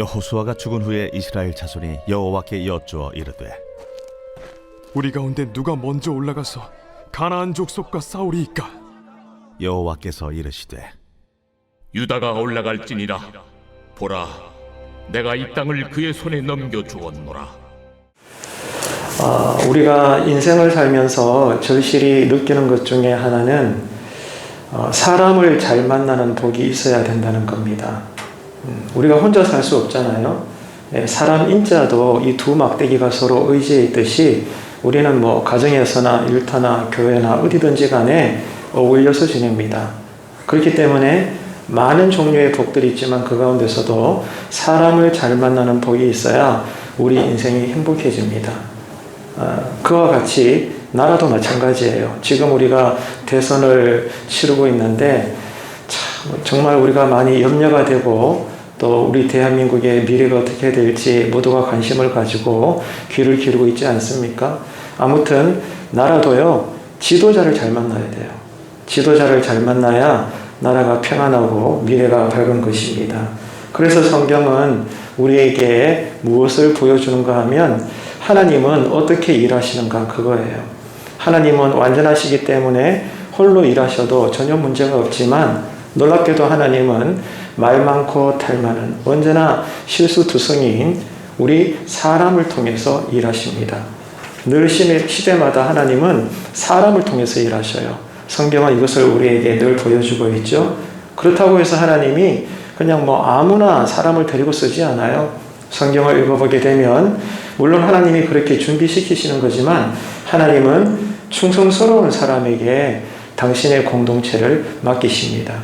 여호수아가 죽은 후에 이스라엘 자손이 여호와께 여쭈어 이르되 우리 가운데 누가 먼저 올라가서 가나안 족속과 싸우리이까? 여호와께서 이르시되 유다가 올라갈지니라. 보라, 내가 이 땅을 그의 손에 넘겨 주었노라. 우리가 인생을 살면서 절실히 느끼는 것 중에 하나는 사람을 잘 만나는 복이 있어야 된다는 겁니다. 우리가 혼자 살 수 없잖아요. 사람 인자도 이 두 막대기가 서로 의지해 있듯이 우리는 가정에서나 일터나 교회나 어디든지 간에 어울려서 지냅니다. 그렇기 때문에 많은 종류의 복들이 있지만 그 가운데서도 사람을 잘 만나는 복이 있어야 우리 인생이 행복해집니다. 그와 같이 나라도 마찬가지예요. 지금 우리가 대선을 치르고 있는데 정말 우리가 많이 염려가 되고 또 우리 대한민국의 미래가 어떻게 될지 모두가 관심을 가지고 귀를 기울이고 있지 않습니까? 아무튼 나라도요, 지도자를 잘 만나야 돼요. 지도자를 잘 만나야 나라가 평안하고 미래가 밝은 것입니다. 그래서 성경은 우리에게 무엇을 보여주는가 하면 하나님은 어떻게 일하시는가 그거예요. 하나님은 완전하시기 때문에 홀로 일하셔도 전혀 문제가 없지만 놀랍게도 하나님은 말 많고 탈 많은 언제나 실수투성이인 우리 사람을 통해서 일하십니다. 늘 시대마다 하나님은 사람을 통해서 일하셔요. 성경은 이것을 우리에게 늘 보여주고 있죠. 그렇다고 해서 하나님이 그냥 아무나 사람을 데리고 쓰지 않아요. 성경을 읽어보게 되면 물론 하나님이 그렇게 준비시키시는 거지만 하나님은 충성스러운 사람에게 당신의 공동체를 맡기십니다.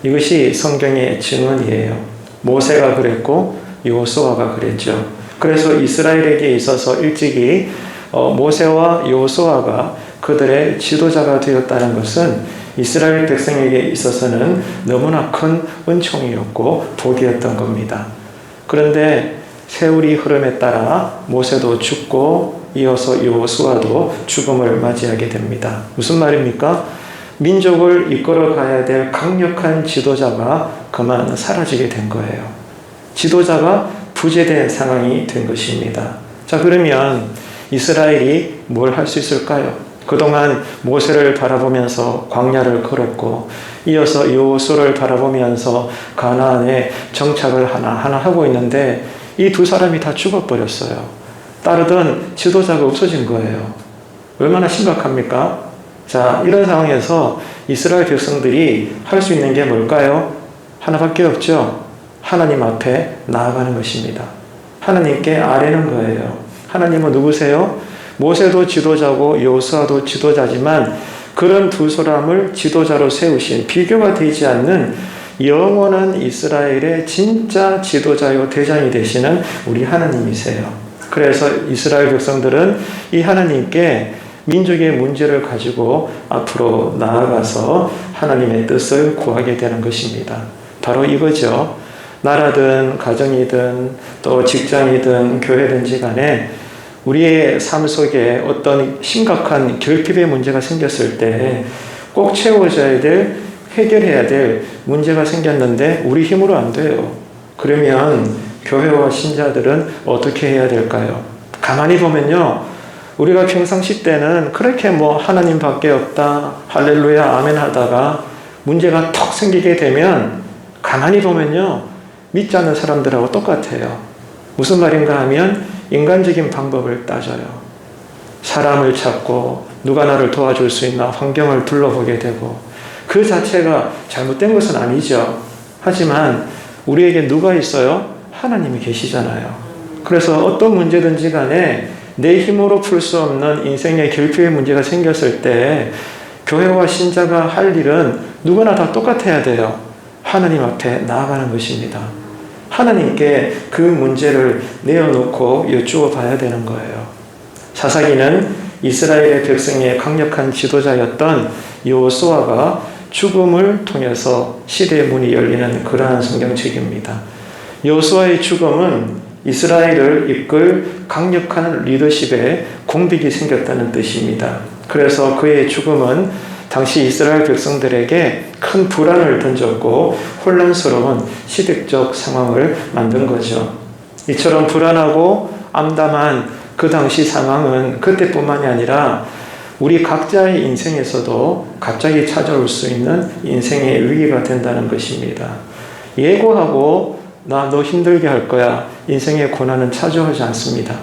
이것이 성경의 증언이에요. 모세가 그랬고 여호수아가 그랬죠. 그래서 이스라엘에게 있어서 일찍이 모세와 여호수아가 그들의 지도자가 되었다는 것은 이스라엘 백성에게 있어서는 너무나 큰 은총이었고 복이었던 겁니다. 그런데 세월이 흐름에 따라 모세도 죽고 이어서 여호수아도 죽음을 맞이하게 됩니다. 무슨 말입니까? 민족을 이끌어 가야 될 강력한 지도자가 그만 사라지게 된 거예요. 지도자가 부재된 상황이 된 것입니다. 자, 그러면 이스라엘이 뭘 할 수 있을까요? 그동안 모세를 바라보면서 광야를 걸었고 이어서 여호수아를 바라보면서 가나안에 정착을 하나하나 하고 있는데 이 두 사람이 다 죽어버렸어요. 따르던 지도자가 없어진 거예요. 얼마나 심각합니까? 자, 이런 상황에서 이스라엘 백성들이 할 수 있는 게 뭘까요? 하나밖에 없죠. 하나님 앞에 나아가는 것입니다. 하나님께 아뢰는 거예요. 하나님은 누구세요? 모세도 지도자고 여호수아도 지도자지만 그런 두 사람을 지도자로 세우신 비교가 되지 않는 영원한 이스라엘의 진짜 지도자요 대장이 되시는 우리 하나님이세요. 그래서 이스라엘 백성들은 이 하나님께 민족의 문제를 가지고 앞으로 나아가서 하나님의 뜻을 구하게 되는 것입니다. 바로 이거죠. 나라든 가정이든 또 직장이든 교회든지 간에 우리의 삶 속에 어떤 심각한 결핍의 문제가 생겼을 때 꼭 채워져야 될, 해결해야 될 문제가 생겼는데 우리 힘으로 안 돼요. 그러면 교회와 신자들은 어떻게 해야 될까요? 가만히 보면요. 우리가 평상시 때는 그렇게 하나님밖에 없다, 할렐루야, 아멘 하다가 문제가 턱 생기게 되면 가만히 보면요. 믿지 않는 사람들하고 똑같아요. 무슨 말인가 하면 인간적인 방법을 따져요. 사람을 찾고 누가 나를 도와줄 수 있나 환경을 둘러보게 되고 그 자체가 잘못된 것은 아니죠. 하지만 우리에게 누가 있어요? 하나님이 계시잖아요. 그래서 어떤 문제든지 간에 내 힘으로 풀 수 없는 인생의 결핍의 문제가 생겼을 때 교회와 신자가 할 일은 누구나 다 똑같아야 돼요. 하나님 앞에 나아가는 것입니다. 하나님께 그 문제를 내어놓고 여쭈어 봐야 되는 거예요. 사사기는 이스라엘의 백성의 강력한 지도자였던 여호수아가 죽음을 통해서 시대의 문이 열리는 그러한 성경책입니다. 여호수아의 죽음은 이스라엘을 이끌 강력한 리더십에 공백이 생겼다는 뜻입니다. 그래서 그의 죽음은 당시 이스라엘 백성들에게 큰 불안을 던졌고 혼란스러운 시대적 상황을 만든 거죠. 이처럼 불안하고 암담한 그 당시 상황은 그때뿐만이 아니라 우리 각자의 인생에서도 갑자기 찾아올 수 있는 인생의 위기가 된다는 것입니다. 예고하고 나 너 힘들게 할 거야. 인생의 고난은 찾아오지 않습니다.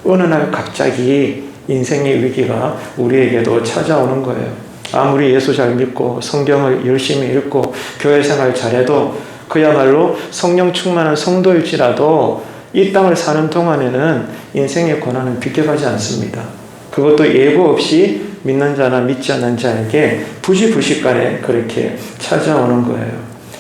어느 날 갑자기 인생의 위기가 우리에게도 찾아오는 거예요. 아무리 예수 잘 믿고 성경을 열심히 읽고 교회 생활 잘해도 그야말로 성령 충만한 성도일지라도 이 땅을 사는 동안에는 인생의 고난은 비껴가지 않습니다. 그것도 예고 없이 믿는 자나 믿지 않는 자에게 부시부시간에 그렇게 찾아오는 거예요.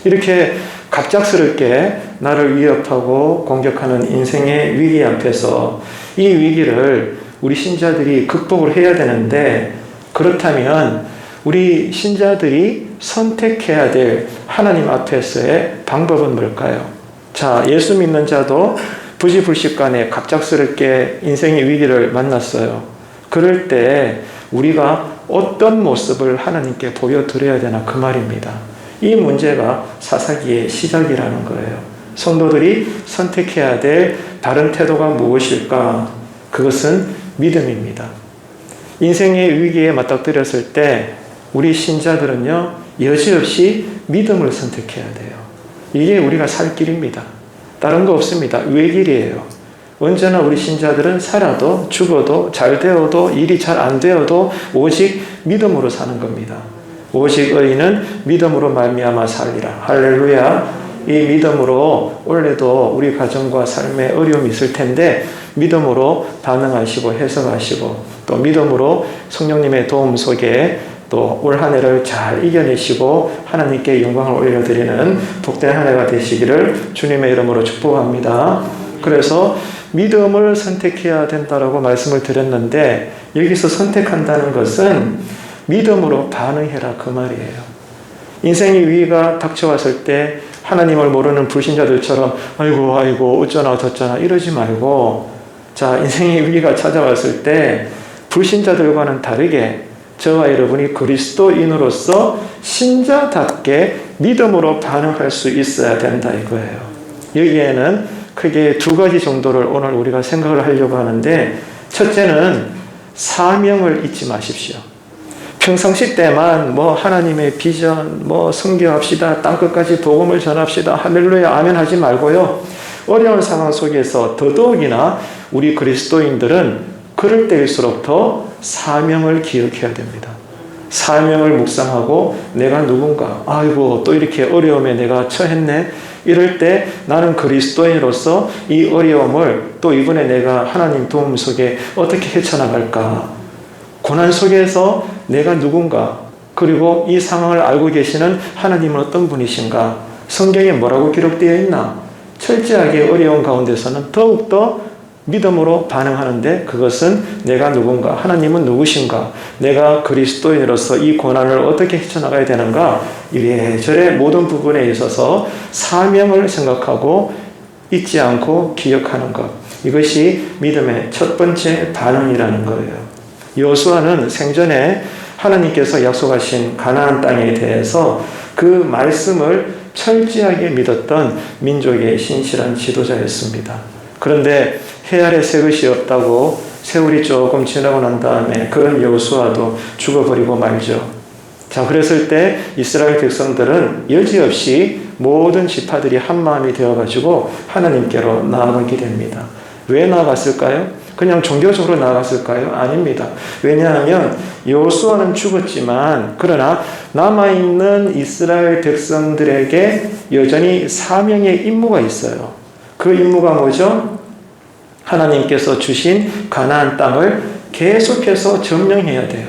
이렇게 갑작스럽게 나를 위협하고 공격하는 인생의 위기 앞에서 이 위기를 우리 신자들이 극복을 해야 되는데, 그렇다면 우리 신자들이 선택해야 될 하나님 앞에서의 방법은 뭘까요? 자, 예수 믿는 자도 부지불식간에 갑작스럽게 인생의 위기를 만났어요. 그럴 때 우리가 어떤 모습을 하나님께 보여드려야 되나, 그 말입니다. 이 문제가 사사기의 시작이라는 거예요. 성도들이 선택해야 될 다른 태도가 무엇일까? 그것은 믿음입니다. 인생의 위기에 맞닥뜨렸을 때 우리 신자들은요, 여지없이 믿음을 선택해야 돼요. 이게 우리가 살 길입니다. 다른 거 없습니다. 외길이에요. 언제나 우리 신자들은 살아도 죽어도 잘 되어도 일이 잘 안 되어도 오직 믿음으로 사는 겁니다. 오직 의인은 믿음으로 말미암아 살리라. 할렐루야. 이 믿음으로 올해도 우리 가정과 삶에 어려움이 있을 텐데 믿음으로 반응하시고 해석하시고 또 믿음으로 성령님의 도움 속에 또 올 한 해를 잘 이겨내시고 하나님께 영광을 올려드리는 복된 한 해가 되시기를 주님의 이름으로 축복합니다. 그래서 믿음을 선택해야 된다라고 말씀을 드렸는데, 여기서 선택한다는 것은 믿음으로 반응해라, 그 말이에요. 인생의 위기가 닥쳐왔을 때 하나님을 모르는 불신자들처럼 아이고 어쩌나 저쩌나 이러지 말고, 자, 인생의 위기가 찾아왔을 때 불신자들과는 다르게 저와 여러분이 그리스도인으로서 신자답게 믿음으로 반응할 수 있어야 된다 이거예요. 여기에는 크게 두 가지 정도를 오늘 우리가 생각을 하려고 하는데, 첫째는 사명을 잊지 마십시오. 평상시 때만 하나님의 비전, 선교합시다, 땅끝까지 복음을 전합시다, 할렐루야 아멘 하지 말고요, 어려운 상황 속에서 더더욱이나 우리 그리스도인들은 그럴 때일수록 더 사명을 기억해야 됩니다. 사명을 묵상하고 내가 누군가, 아이고 또 이렇게 어려움에 내가 처했네, 이럴 때 나는 그리스도인으로서 이 어려움을 또 이번에 내가 하나님 도움 속에 어떻게 헤쳐나갈까, 고난 속에서 내가 누군가, 그리고 이 상황을 알고 계시는 하나님은 어떤 분이신가, 성경에 뭐라고 기록되어 있나, 철저하게 어려운 가운데서는 더욱더 믿음으로 반응하는데, 그것은 내가 누군가, 하나님은 누구신가, 내가 그리스도인으로서 이 고난을 어떻게 헤쳐나가야 되는가, 이래저래 모든 부분에 있어서 사명을 생각하고 잊지 않고 기억하는 것, 이것이 믿음의 첫 번째 반응이라는 거예요. 여호수아는 생전에 하나님께서 약속하신 가나안 땅에 대해서 그 말씀을 철저하게 믿었던 민족의 신실한 지도자였습니다. 그런데 해 아래 새 것이 없다고 세월이 조금 지나고 난 다음에 그런 여호수아도 죽어버리고 말죠. 자, 그랬을 때 이스라엘 백성들은 여지없이 모든 지파들이 한 마음이 되어가지고 하나님께로 나아가게 됩니다. 왜 나아갔을까요? 그냥 종교적으로 나아갔을까요? 아닙니다. 왜냐하면 여호수아는 죽었지만 그러나 남아있는 이스라엘 백성들에게 여전히 사명의 임무가 있어요. 그 임무가 뭐죠? 하나님께서 주신 가나안 땅을 계속해서 점령해야 돼요.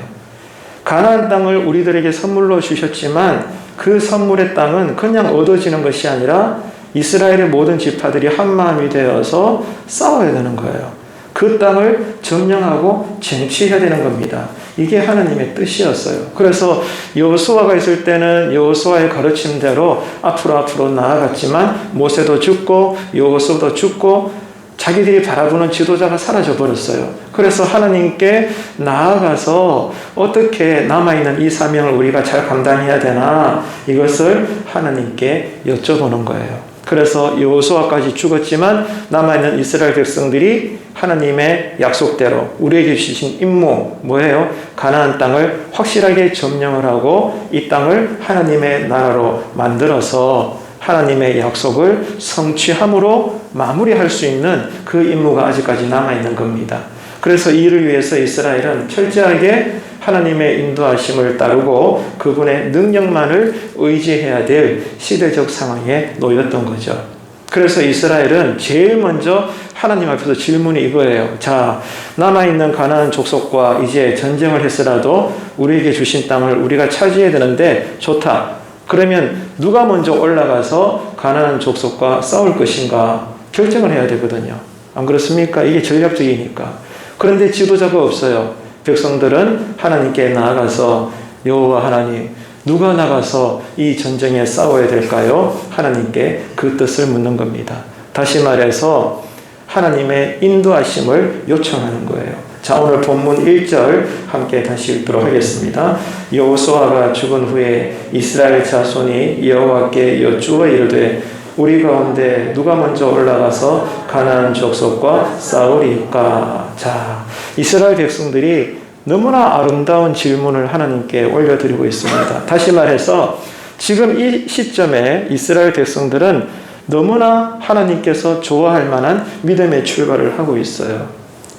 가나안 땅을 우리들에게 선물로 주셨지만 그 선물의 땅은 그냥 얻어지는 것이 아니라 이스라엘의 모든 지파들이 한 마음이 되어서 싸워야 되는 거예요. 그 땅을 점령하고 쟁취해야 되는 겁니다. 이게 하나님의 뜻이었어요. 그래서 여호수아가 있을 때는 여호수아의 가르침대로 앞으로 나아갔지만 모세도 죽고 여호수아도 죽고 자기들이 바라보는 지도자가 사라져 버렸어요. 그래서 하나님께 나아가서 어떻게 남아있는 이 사명을 우리가 잘 감당해야 되나, 이것을 하나님께 여쭤보는 거예요. 그래서 여호수아까지 죽었지만 남아있는 이스라엘 백성들이 하나님의 약속대로 우리에게 주신 임무 뭐예요? 가나안 땅을 확실하게 점령을 하고 이 땅을 하나님의 나라로 만들어서 하나님의 약속을 성취함으로 마무리할 수 있는 그 임무가 아직까지 남아있는 겁니다. 그래서 이를 위해서 이스라엘은 철저하게 하나님의 인도하심을 따르고 그분의 능력만을 의지해야 될 시대적 상황에 놓였던 거죠. 그래서 이스라엘은 제일 먼저 하나님 앞에서 질문이 이거예요. 자, 남아있는 가나안 족속과 이제 전쟁을 했으라도 우리에게 주신 땅을 우리가 차지해야 되는데 좋다. 그러면 누가 먼저 올라가서 가나안 족속과 싸울 것인가 결정을 해야 되거든요. 안 그렇습니까? 이게 전략적이니까. 그런데 지도자가 없어요. 백성들은 하나님께 나아가서 여호와 하나님, 누가 나가서 이 전쟁에 싸워야 될까요? 하나님께 그 뜻을 묻는 겁니다. 다시 말해서 하나님의 인도하심을 요청하는 거예요. 자, 오늘 본문 1절 함께 다시 읽도록 하겠습니다. 여호수아가 죽은 후에 이스라엘 자손이 여호와께 여쭈어 이르되 우리 가운데 누가 먼저 올라가서 가나안 족속과 싸우리까? 자, 이스라엘 백성들이 너무나 아름다운 질문을 하나님께 올려드리고 있습니다. 다시 말해서 지금 이 시점에 이스라엘 백성들은 너무나 하나님께서 좋아할 만한 믿음의 출발을 하고 있어요.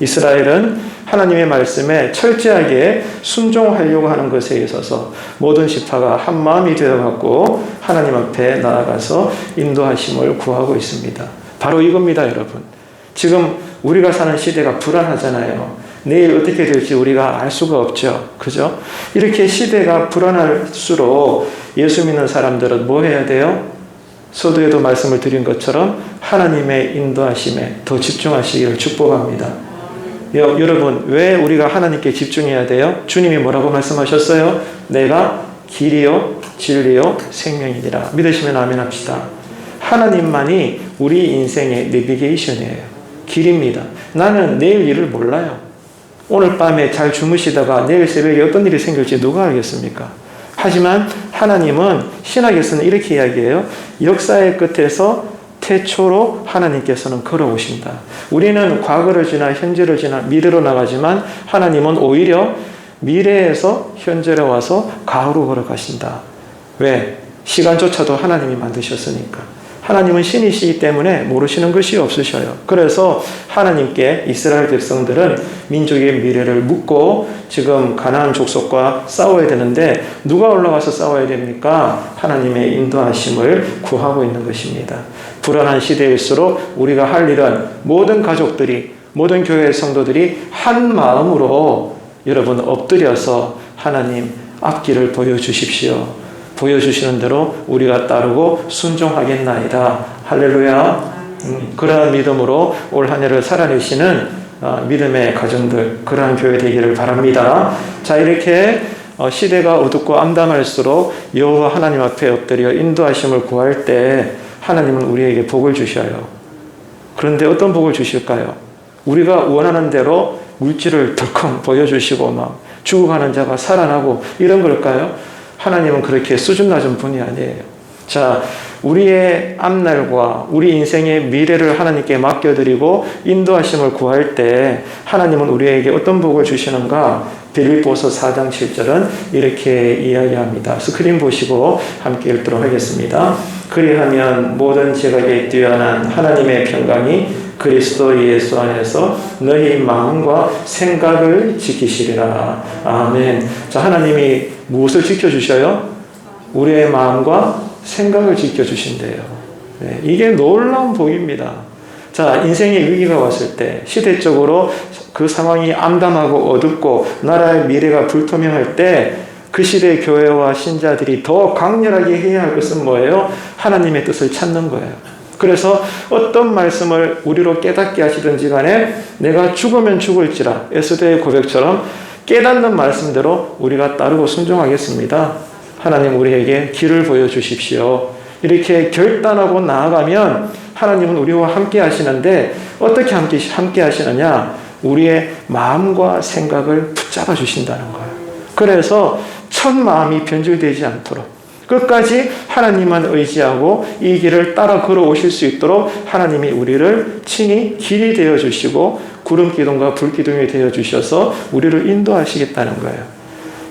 이스라엘은 하나님의 말씀에 철저하게 순종하려고 하는 것에 있어서 모든 지파가 한 마음이 되어갖고 하나님 앞에 나아가서 인도하심을 구하고 있습니다. 바로 이겁니다, 여러분. 지금 우리가 사는 시대가 불안하잖아요. 내일 어떻게 될지 우리가 알 수가 없죠. 그죠? 이렇게 시대가 불안할수록 예수 믿는 사람들은 뭐 해야 돼요? 서두에도 말씀을 드린 것처럼 하나님의 인도하심에 더 집중하시기를 축복합니다. 여러분, 왜 우리가 하나님께 집중해야 돼요? 주님이 뭐라고 말씀하셨어요? 내가 길이요 진리요 생명이니라. 믿으시면 아멘 합시다. 하나님만이 우리 인생의 내비게이션이에요. 길입니다. 나는 내일 일을 몰라요. 오늘 밤에 잘 주무시다가 내일 새벽에 어떤 일이 생길지 누가 알겠습니까? 하지만 하나님은 신학에서는 이렇게 이야기해요. 역사의 끝에서 태초로 하나님께서는 걸어오신다. 우리는 과거를 지나 현재를 지나 미래로 나가지만 하나님은 오히려 미래에서 현재로 와서 과거로 걸어가신다. 왜? 시간조차도 하나님이 만드셨으니까. 하나님은 신이시기 때문에 모르시는 것이 없으셔요. 그래서 하나님께 이스라엘 백성들은 민족의 미래를 묻고 지금 가나안 족속과 싸워야 되는데 누가 올라가서 싸워야 됩니까? 하나님의 인도하심을 구하고 있는 것입니다. 불안한 시대일수록 우리가 할 일은 모든 가족들이, 모든 교회 성도들이 한 마음으로 여러분 엎드려서 하나님 앞길을 보여주십시오. 보여주시는 대로 우리가 따르고 순종하겠나이다. 할렐루야. 그러한 믿음으로 올 한 해를 살아내시는 믿음의 가정들, 그러한 교회 되기를 바랍니다. 자, 이렇게 시대가 어둡고 암담할수록 여호와 하나님 앞에 엎드려 인도하심을 구할 때 하나님은 우리에게 복을 주셔요. 그런데 어떤 복을 주실까요? 우리가 원하는 대로 물질을 덜컹 보여주시고 막 죽어가는 자가 살아나고 이런 걸까요? 하나님은 그렇게 수준 낮은 분이 아니에요. 자, 우리의 앞날과 우리 인생의 미래를 하나님께 맡겨드리고 인도하심을 구할 때 하나님은 우리에게 어떤 복을 주시는가? 빌립보서 4장 7절은 이렇게 이야기합니다. 스크린 보시고 함께 읽도록 하겠습니다. 그리하면 모든 지각에 뛰어난 하나님의 평강이 그리스도 예수 안에서 너희 마음과 생각을 지키시리라. 아멘. 자, 하나님이 무엇을 지켜주셔요? 우리의 마음과 생각을 지켜주신대요. 네, 이게 놀라운 복입니다. 자, 인생의 위기가 왔을 때 시대적으로 그 상황이 암담하고 어둡고 나라의 미래가 불투명할 때 그 시대의 교회와 신자들이 더 강렬하게 해야 할 것은 뭐예요? 하나님의 뜻을 찾는 거예요. 그래서 어떤 말씀을 우리로 깨닫게 하시든지 간에 내가 죽으면 죽을지라 에스더의 고백처럼 깨닫는 말씀대로 우리가 따르고 순종하겠습니다. 하나님 우리에게 길을 보여주십시오. 이렇게 결단하고 나아가면 하나님은 우리와 함께 하시는데 어떻게 함께 하시느냐? 우리의 마음과 생각을 붙잡아 주신다는 거예요. 그래서 첫 마음이 변질되지 않도록 끝까지 하나님만 의지하고 이 길을 따라 걸어오실 수 있도록 하나님이 우리를 친히 길이 되어주시고 구름 기둥과 불 기둥이 되어주셔서 우리를 인도하시겠다는 거예요.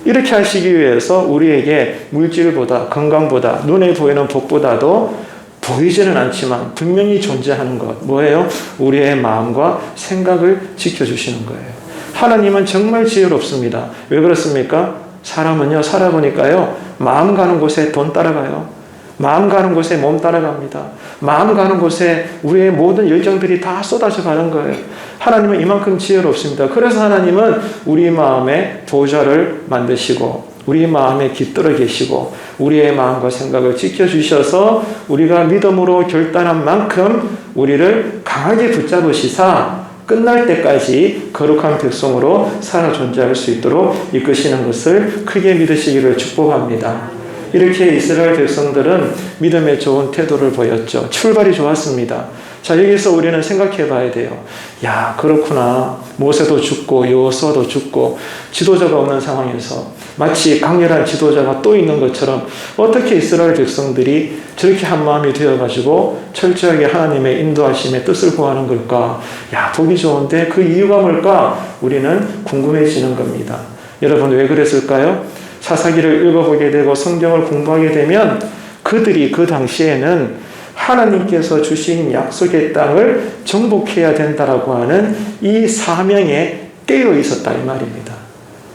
이렇게 하시기 위해서 우리에게 물질보다, 건강보다, 눈에 보이는 복보다도 보이지는 않지만 분명히 존재하는 것, 뭐예요? 우리의 마음과 생각을 지켜주시는 거예요. 하나님은 정말 지혜롭습니다. 왜 그렇습니까? 사람은요, 살아보니까요, 마음 가는 곳에 돈 따라가요. 마음 가는 곳에 몸 따라갑니다. 마음 가는 곳에 우리의 모든 열정들이 다 쏟아져 가는 거예요. 하나님은 이만큼 지혜롭습니다. 그래서 하나님은 우리 마음에 보좌를 만드시고 우리 마음에 깃들어 계시고 우리의 마음과 생각을 지켜주셔서 우리가 믿음으로 결단한 만큼 우리를 강하게 붙잡으시사 끝날 때까지 거룩한 백성으로 살아 존재할 수 있도록 이끄시는 것을 크게 믿으시기를 축복합니다. 이렇게 이스라엘 백성들은 믿음의 좋은 태도를 보였죠. 출발이 좋았습니다. 자, 여기서 우리는 생각해 봐야 돼요. 야, 그렇구나. 모세도 죽고 여호수아도 죽고 지도자가 없는 상황에서 마치 강렬한 지도자가 또 있는 것처럼 어떻게 이스라엘 백성들이 저렇게 한 마음이 되어가지고 철저하게 하나님의 인도하심의 뜻을 구하는 걸까? 야, 보기 좋은데 그 이유가 뭘까? 우리는 궁금해지는 겁니다. 여러분, 왜 그랬을까요? 사사기를 읽어보게 되고 성경을 공부하게 되면 그들이 그 당시에는 하나님께서 주신 약속의 땅을 정복해야 된다라고 하는 이 사명에 깨어 있었다 이 말입니다.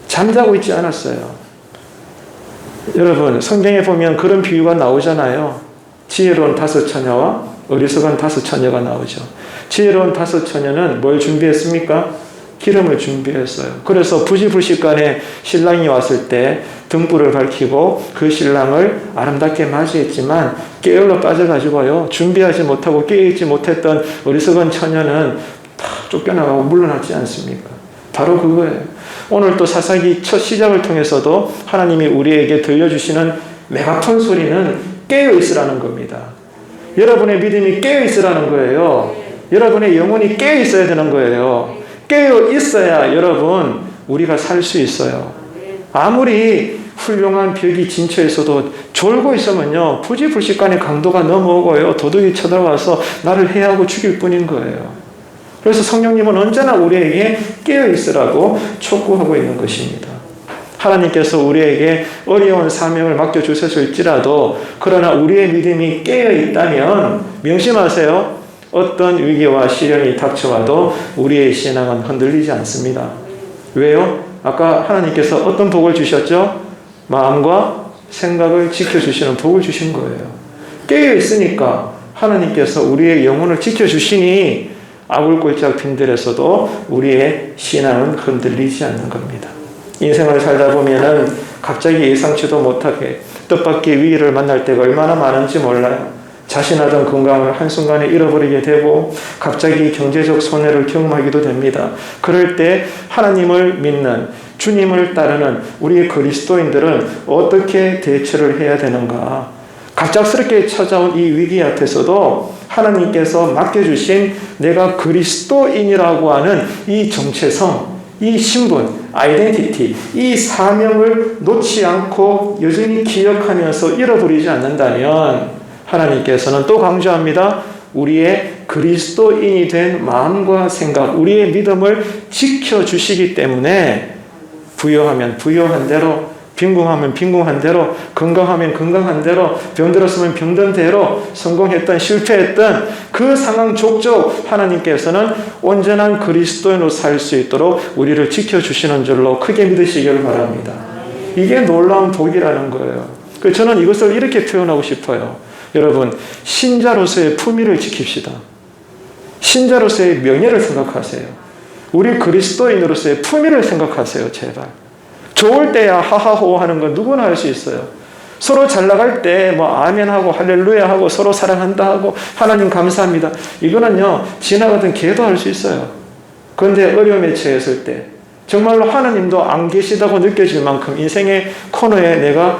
잠자고 있지 않았어요. 여러분, 성경에 보면 그런 비유가 나오잖아요. 지혜로운 5 처녀와 어리석은 5 처녀가 나오죠. 지혜로운 5 처녀는 뭘 준비했습니까? 기름을 준비했어요. 그래서 부지불식간에 신랑이 왔을 때 등불을 밝히고 그 신랑을 아름답게 맞이했지만 게을러 빠져가지고요, 준비하지 못하고 깨어있지 못했던 어리석은 처녀는 다 쫓겨나가고 물러나지 않습니까? 바로 그거예요. 오늘 또 사사기 첫 시작을 통해서도 하나님이 우리에게 들려주시는 메가폰 소리는 깨어있으라는 겁니다. 여러분의 믿음이 깨어있으라는 거예요. 여러분의 영혼이 깨어있어야 되는 거예요. 깨어 있어야 여러분 우리가 살 수 있어요. 아무리 훌륭한 벽이 진처 있어도 졸고 있으면요, 부지불식간의 강도가 넘어오고요, 도둑이 쳐들어와서 나를 해하고 죽일 뿐인 거예요. 그래서 성령님은 언제나 우리에게 깨어 있으라고 촉구하고 있는 것입니다. 하나님께서 우리에게 어려운 사명을 맡겨주셨을지라도 그러나 우리의 믿음이 깨어 있다면 명심하세요. 어떤 위기와 시련이 닥쳐와도 우리의 신앙은 흔들리지 않습니다. 왜요? 아까 하나님께서 어떤 복을 주셨죠? 마음과 생각을 지켜주시는 복을 주신 거예요. 깨어 있으니까 하나님께서 우리의 영혼을 지켜주시니 아굴골짝 빈들에서도 우리의 신앙은 흔들리지 않는 겁니다. 인생을 살다 보면은 갑자기 예상치도 못하게 뜻밖의 위기를 만날 때가 얼마나 많은지 몰라요. 자신하던 건강을 한순간에 잃어버리게 되고 갑자기 경제적 손해를 경험하기도 됩니다. 그럴 때 하나님을 믿는 주님을 따르는 우리 그리스도인들은 어떻게 대처를 해야 되는가? 갑작스럽게 찾아온 이 위기 앞에서도 하나님께서 맡겨주신 내가 그리스도인이라고 하는 이 정체성, 이 신분, 아이덴티티, 이 사명을 놓지 않고 여전히 기억하면서 잃어버리지 않는다면 하나님께서는 또 강조합니다. 우리의 그리스도인이 된 마음과 생각, 우리의 믿음을 지켜주시기 때문에 부여하면 부여한 대로, 빈궁하면 빈궁한 대로, 건강하면 건강한 대로, 병들었으면 병든 대로, 성공했던 실패했던 그 상황 족족 하나님께서는 온전한 그리스도인으로 살 수 있도록 우리를 지켜주시는 줄로 크게 믿으시기를 바랍니다. 이게 놀라운 복이라는 거예요. 그래서 저는 이것을 이렇게 표현하고 싶어요. 여러분, 신자로서의 품위를 지킵시다. 신자로서의 명예를 생각하세요. 우리 그리스도인으로서의 품위를 생각하세요. 제발. 좋을 때야 하하호 하는 건 누구나 할 수 있어요. 서로 잘 나갈 때 뭐 아멘하고 할렐루야 하고 서로 사랑한다 하고 하나님 감사합니다. 이거는요, 지나가던 개도 할 수 있어요. 그런데 어려움에 처했을 때 정말로 하나님도 안 계시다고 느껴질 만큼 인생의 코너에 내가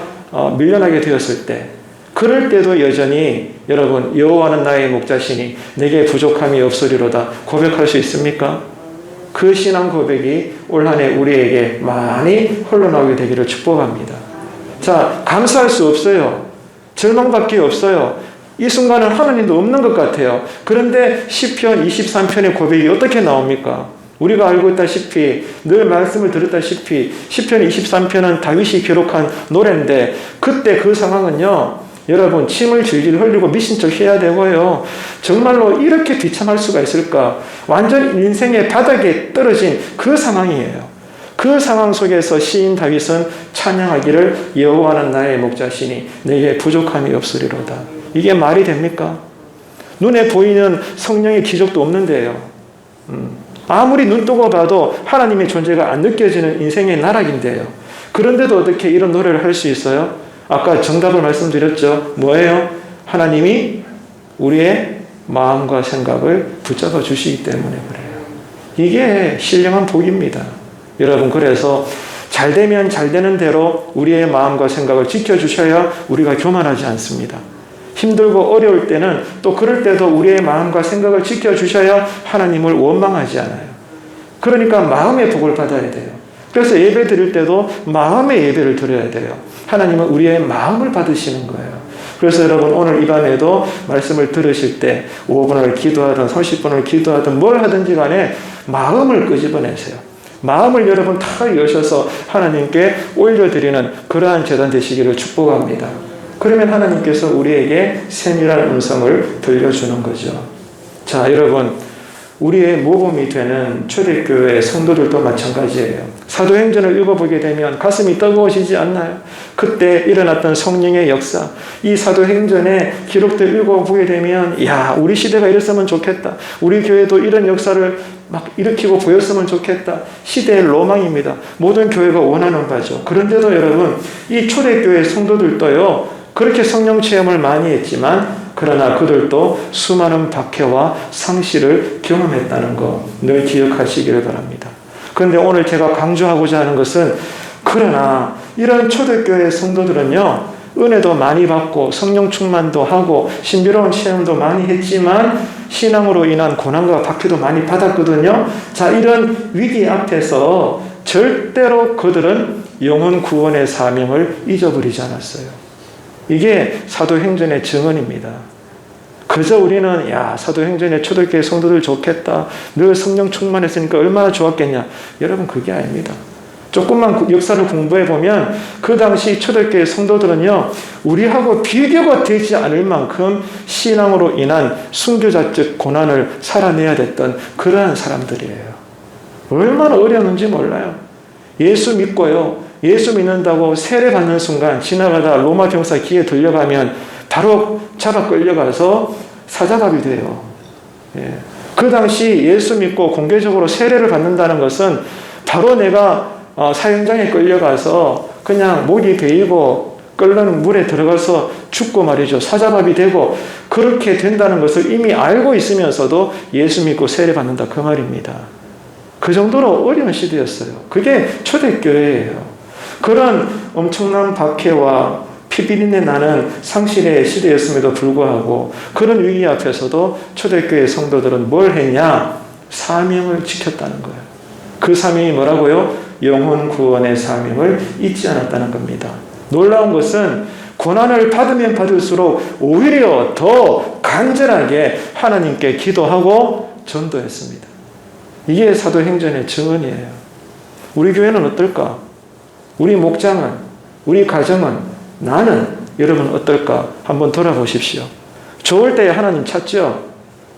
밀려나게 되었을 때, 그럴 때도 여전히 여러분 여호와는 나의 목자시니 내게 부족함이 없으리로다 고백할 수 있습니까? 그 신앙 고백이 올 한 해 우리에게 많이 흘러나오게 되기를 축복합니다. 자, 감사할 수 없어요. 절망밖에 없어요. 이 순간은 하나님도 없는 것 같아요. 그런데 시편 23편의 고백이 어떻게 나옵니까? 우리가 알고 있다시피 늘 말씀을 들었다시피 시편 23편은 다윗이 기록한 노래인데 그때 그 상황은요. 여러분 침을 질질 흘리고 미친 척 해야 되고요. 정말로 이렇게 비참할 수가 있을까? 완전 인생의 바닥에 떨어진 그 상황이에요. 그 상황 속에서 시인 다윗은 찬양하기를 여호와는 나의 목자시니 내게 부족함이 없으리로다. 이게 말이 됩니까? 눈에 보이는 성령의 기적도 없는데요. 아무리 눈 뜨고 봐도 하나님의 존재가 안 느껴지는 인생의 나락인데요. 그런데도 어떻게 이런 노래를 할 수 있어요? 아까 정답을 말씀드렸죠. 뭐예요? 하나님이 우리의 마음과 생각을 붙잡아 주시기 때문에 그래요. 이게 신령한 복입니다. 여러분, 그래서 잘 되면 잘 되는 대로 우리의 마음과 생각을 지켜주셔야 우리가 교만하지 않습니다. 힘들고 어려울 때는 또 그럴 때도 우리의 마음과 생각을 지켜주셔야 하나님을 원망하지 않아요. 그러니까 마음의 복을 받아야 돼요. 그래서 예배 드릴 때도 마음의 예배를 드려야 돼요. 하나님은 우리의 마음을 받으시는 거예요. 그래서 여러분 오늘 이 밤에도 말씀을 들으실 때 5분을 기도하든 30분을 기도하든 뭘 하든지 간에 마음을 끄집어내세요. 마음을 여러분 다 여셔서 하나님께 올려드리는 그러한 제단 되시기를 축복합니다. 그러면 하나님께서 우리에게 세밀한 음성을 들려주는 거죠. 자, 여러분, 우리의 모범이 되는 초대교회 성도들도 마찬가지예요. 사도행전을 읽어보게 되면 가슴이 뜨거워지지 않나요? 그때 일어났던 성령의 역사, 이 사도행전의 기록들 읽어보게 되면 야, 우리 시대가 이랬으면 좋겠다. 우리 교회도 이런 역사를 막 일으키고 보였으면 좋겠다. 시대의 로망입니다. 모든 교회가 원하는 바죠. 그런데도 여러분, 이 초대교회 성도들도요, 그렇게 성령 체험을 많이 했지만 그러나 그들도 수많은 박해와 상실을 경험했다는 거 늘 기억하시기를 바랍니다. 그런데 오늘 제가 강조하고자 하는 것은 그러나 이런 초대교회 성도들은요, 은혜도 많이 받고 성령 충만도 하고 신비로운 체험도 많이 했지만 신앙으로 인한 고난과 박해도 많이 받았거든요. 자, 이런 위기 앞에서 절대로 그들은 영혼 구원의 사명을 잊어버리지 않았어요. 이게 사도행전의 증언입니다. 그저 우리는 야, 사도행전의 초대교회 성도들 좋겠다. 늘 성령 충만했으니까 얼마나 좋았겠냐. 여러분, 그게 아닙니다. 조금만 역사를 공부해 보면 그 당시 초대교회 성도들은요, 우리하고 비교가 되지 않을 만큼 신앙으로 인한 순교자적 고난을 살아내야 됐던 그러한 사람들이에요. 얼마나 어려웠는지 몰라요. 예수 믿고요, 예수 믿는다고 세례 받는 순간 지나가다 로마 병사 귀에 들려가면 바로 잡아 끌려가서 사자밥이 돼요. 예. 그 당시 예수 믿고 공개적으로 세례를 받는다는 것은 바로 내가 사형장에 끌려가서 그냥 목이 베이고 끓는 물에 들어가서 죽고 말이죠. 사자밥이 되고 그렇게 된다는 것을 이미 알고 있으면서도 예수 믿고 세례 받는다, 그 말입니다. 그 정도로 어려운 시대였어요. 그게 초대교회예요. 그런 엄청난 박해와 피비린내 나는 상실의 시대였음에도 불구하고 그런 위기 앞에서도 초대교회 성도들은 뭘 했냐? 사명을 지켰다는 거예요. 그 사명이 뭐라고요? 영혼 구원의 사명을 잊지 않았다는 겁니다. 놀라운 것은 고난을 받으면 받을수록 오히려 더 간절하게 하나님께 기도하고 전도했습니다. 이게 사도행전의 증언이에요. 우리 교회는 어떨까? 우리 목장은, 우리 가정은, 나는 여러분 어떨까? 한번 돌아보십시오. 좋을 때야 하나님 찾죠?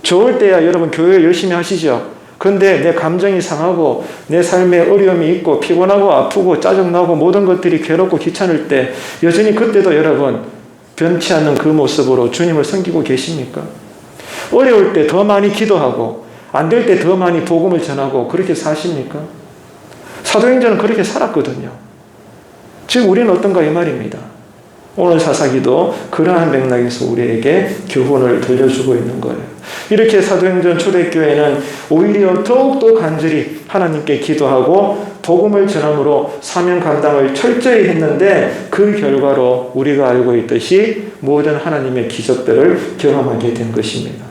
좋을 때야 여러분 교회 열심히 하시죠? 그런데 내 감정이 상하고 내 삶에 어려움이 있고 피곤하고 아프고 짜증나고 모든 것들이 괴롭고 귀찮을 때 여전히 그때도 여러분 변치 않는 그 모습으로 주님을 섬기고 계십니까? 어려울 때 더 많이 기도하고 안 될 때 더 많이 복음을 전하고 그렇게 사십니까? 사도행전은 그렇게 살았거든요. 지금 우리는 어떤가 이 말입니다. 오늘 사사기도 그러한 맥락에서 우리에게 교훈을 들려주고 있는 거예요. 이렇게 사도행전 초대교회는 오히려 더욱더 간절히 하나님께 기도하고 복음을 전함으로 사명 감당을 철저히 했는데 그 결과로 우리가 알고 있듯이 모든 하나님의 기적들을 경험하게 된 것입니다.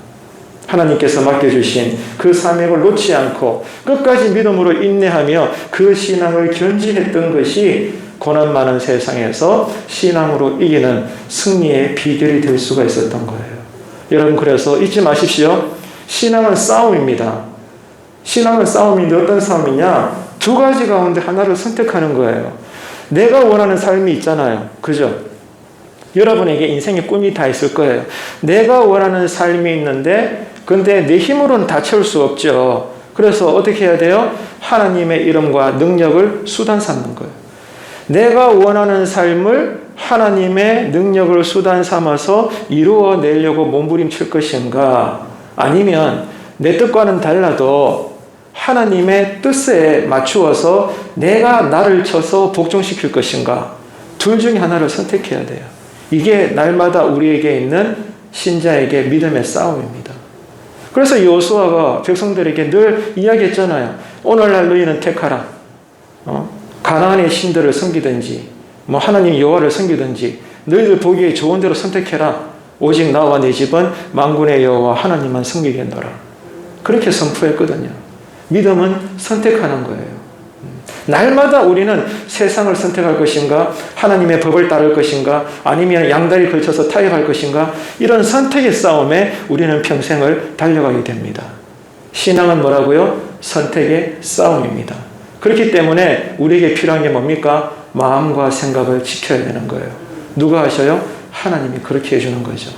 하나님께서 맡겨주신 그 사명을 놓지 않고 끝까지 믿음으로 인내하며 그 신앙을 견지했던 것이 고난 많은 세상에서 신앙으로 이기는 승리의 비결이 될 수가 있었던 거예요. 여러분, 그래서 잊지 마십시오. 신앙은 싸움입니다. 신앙은 싸움인데 어떤 싸움이냐? 두 가지 가운데 하나를 선택하는 거예요. 내가 원하는 삶이 있잖아요. 그죠? 여러분에게 인생의 꿈이 다 있을 거예요. 내가 원하는 삶이 있는데 근데 내 힘으로는 다 채울 수 없죠. 그래서 어떻게 해야 돼요? 하나님의 이름과 능력을 수단 삼는 거예요. 내가 원하는 삶을 하나님의 능력을 수단 삼아서 이루어내려고 몸부림칠 것인가? 아니면 내 뜻과는 달라도 하나님의 뜻에 맞추어서 내가 나를 쳐서 복종시킬 것인가? 둘 중에 하나를 선택해야 돼요. 이게 날마다 우리에게 있는 신자에게 믿음의 싸움입니다. 그래서 여호수아가 백성들에게 늘 이야기했잖아요. 오늘날 너희는 택하라. 가나안의 신들을 섬기든지 하나님 여호와를 섬기든지 너희들 보기에 좋은 대로 선택해라. 오직 나와 내 집은 만군의 여호와 하나님만 섬기겠노라. 그렇게 선포했거든요. 믿음은 선택하는 거예요. 날마다 우리는 세상을 선택할 것인가, 하나님의 법을 따를 것인가, 아니면 양다리 걸쳐서 타협할 것인가, 이런 선택의 싸움에 우리는 평생을 달려가게 됩니다. 신앙은 뭐라고요? 선택의 싸움입니다. 그렇기 때문에 우리에게 필요한 게 뭡니까? 마음과 생각을 지켜야 되는 거예요. 누가 하셔요? 하나님이 그렇게 해주는 거죠.